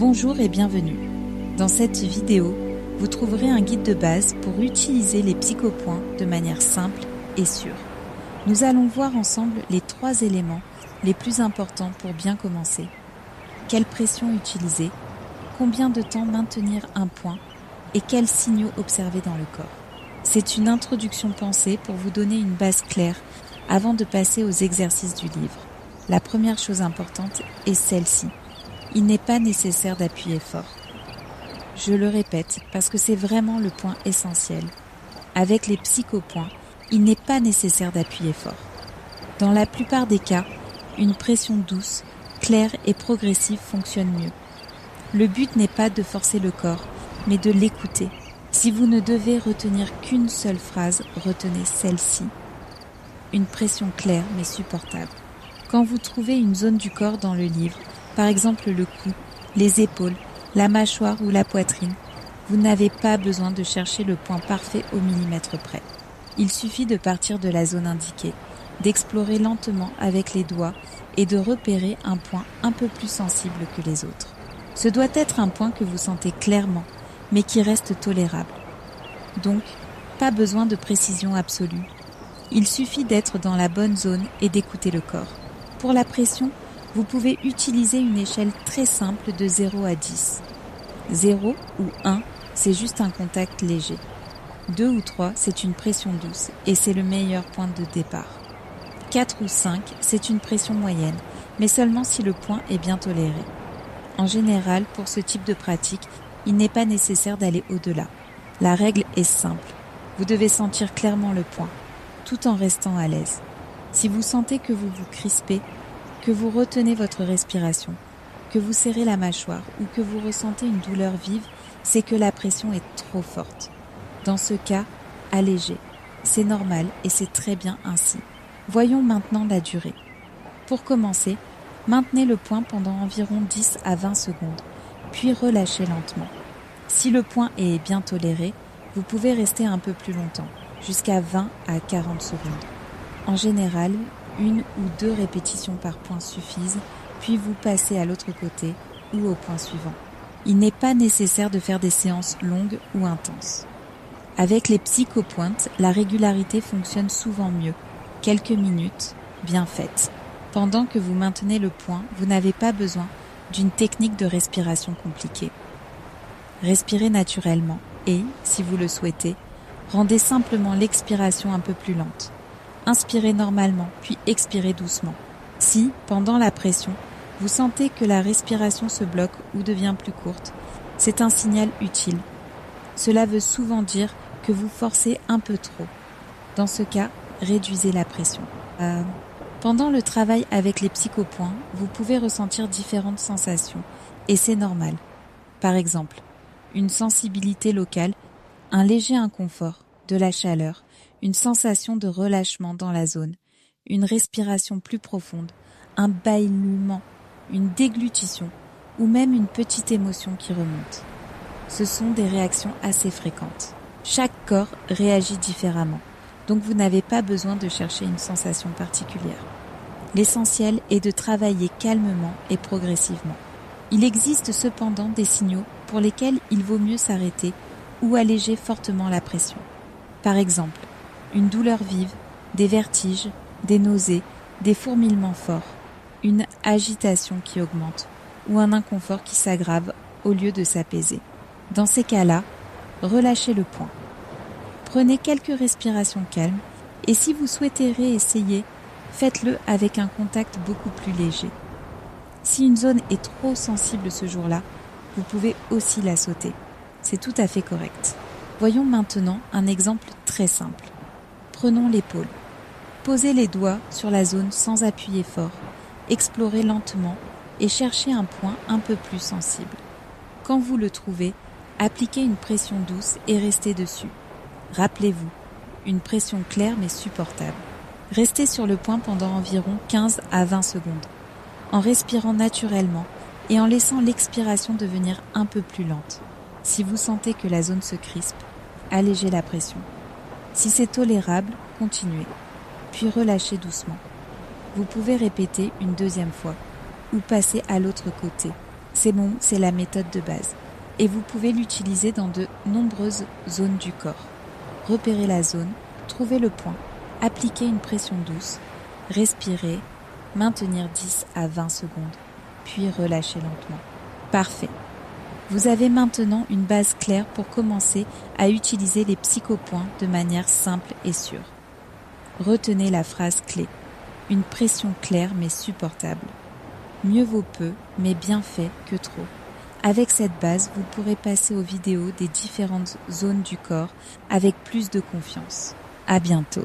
Bonjour et bienvenue. Dans cette vidéo, vous trouverez un guide de base pour utiliser les psychopoints de manière simple et sûre. Nous allons voir ensemble les 3 éléments les plus importants pour bien commencer. Quelle pression utiliser, combien de temps maintenir un point et quels signaux observer dans le corps. C'est une introduction pensée pour vous donner une base claire avant de passer aux exercices du livre. La première chose importante est celle-ci. Il n'est pas nécessaire d'appuyer fort. Je le répète parce que c'est vraiment le point essentiel. Avec les psychopoints, il n'est pas nécessaire d'appuyer fort. Dans la plupart des cas, une pression douce, claire et progressive fonctionne mieux. Le but n'est pas de forcer le corps, mais de l'écouter. Si vous ne devez retenir qu'une seule phrase, retenez celle-ci. Une pression claire mais supportable. Quand vous trouvez une zone du corps dans le livre, par exemple le cou, les épaules, la mâchoire ou la poitrine, vous n'avez pas besoin de chercher le point parfait au millimètre près. Il suffit de partir de la zone indiquée, d'explorer lentement avec les doigts et de repérer un point un peu plus sensible que les autres. Ce doit être un point que vous sentez clairement, mais qui reste tolérable. Donc, pas besoin de précision absolue. Il suffit d'être dans la bonne zone et d'écouter le corps. Pour la pression, vous pouvez utiliser une échelle très simple de 0 à 10. 0 ou 1, c'est juste un contact léger. 2 ou 3, c'est une pression douce et c'est le meilleur point de départ. 4 ou 5, c'est une pression moyenne, mais seulement si le point est bien toléré. En général, pour ce type de pratique, il n'est pas nécessaire d'aller au-delà. La règle est simple. Vous devez sentir clairement le point, tout en restant à l'aise. Si vous sentez que vous vous crispez, que vous retenez votre respiration, que vous serrez la mâchoire ou que vous ressentez une douleur vive, c'est que la pression est trop forte. Dans ce cas, allégez. C'est normal et c'est très bien ainsi. Voyons maintenant la durée. Pour commencer, maintenez le point pendant environ 10 à 20 secondes, puis relâchez lentement. Si le point est bien toléré, vous pouvez rester un peu plus longtemps, jusqu'à 20 à 40 secondes. En général, 1 ou 2 répétitions par point suffisent, puis vous passez à l'autre côté ou au point suivant. Il n'est pas nécessaire de faire des séances longues ou intenses. Avec les psychopoints, la régularité fonctionne souvent mieux. Quelques minutes, bien faites. Pendant que vous maintenez le point, vous n'avez pas besoin d'une technique de respiration compliquée. Respirez naturellement et, si vous le souhaitez, rendez simplement l'expiration un peu plus lente. Inspirez normalement, puis expirez doucement. Si, pendant la pression, vous sentez que la respiration se bloque ou devient plus courte, c'est un signal utile. Cela veut souvent dire que vous forcez un peu trop. Dans ce cas, réduisez la pression. Pendant le travail avec les psychopoints, vous pouvez ressentir différentes sensations, et c'est normal. Par exemple, une sensibilité locale, un léger inconfort, de la chaleur, une sensation de relâchement dans la zone, une respiration plus profonde, un bâillement, une déglutition ou même une petite émotion qui remonte. Ce sont des réactions assez fréquentes. Chaque corps réagit différemment, donc vous n'avez pas besoin de chercher une sensation particulière. L'essentiel est de travailler calmement et progressivement. Il existe cependant des signaux pour lesquels il vaut mieux s'arrêter ou alléger fortement la pression. Par exemple, une douleur vive, des vertiges, des nausées, des fourmillements forts, une agitation qui augmente ou un inconfort qui s'aggrave au lieu de s'apaiser. Dans ces cas-là, relâchez le point. Prenez quelques respirations calmes et si vous souhaitez réessayer, faites-le avec un contact beaucoup plus léger. Si une zone est trop sensible ce jour-là, vous pouvez aussi la sauter. C'est tout à fait correct. Voyons maintenant un exemple très simple. Prenons l'épaule. Posez les doigts sur la zone sans appuyer fort, explorez lentement et cherchez un point un peu plus sensible. Quand vous le trouvez, appliquez une pression douce et restez dessus. Rappelez-vous, une pression claire mais supportable. Restez sur le point pendant environ 15 à 20 secondes, en respirant naturellement et en laissant l'expiration devenir un peu plus lente. Si vous sentez que la zone se crispe, allégez la pression. Si c'est tolérable, continuez, puis relâchez doucement. Vous pouvez répéter une deuxième fois ou passer à l'autre côté. C'est bon, c'est la méthode de base. Et vous pouvez l'utiliser dans de nombreuses zones du corps. Repérez la zone, trouvez le point, appliquez une pression douce, respirez, maintenir 10 à 20 secondes, puis relâchez lentement. Parfait. Vous avez maintenant une base claire pour commencer à utiliser les psychopoints de manière simple et sûre. Retenez la phrase clé. Une pression claire mais supportable. Mieux vaut peu, mais bien fait que trop. Avec cette base, vous pourrez passer aux vidéos des différentes zones du corps avec plus de confiance. À bientôt.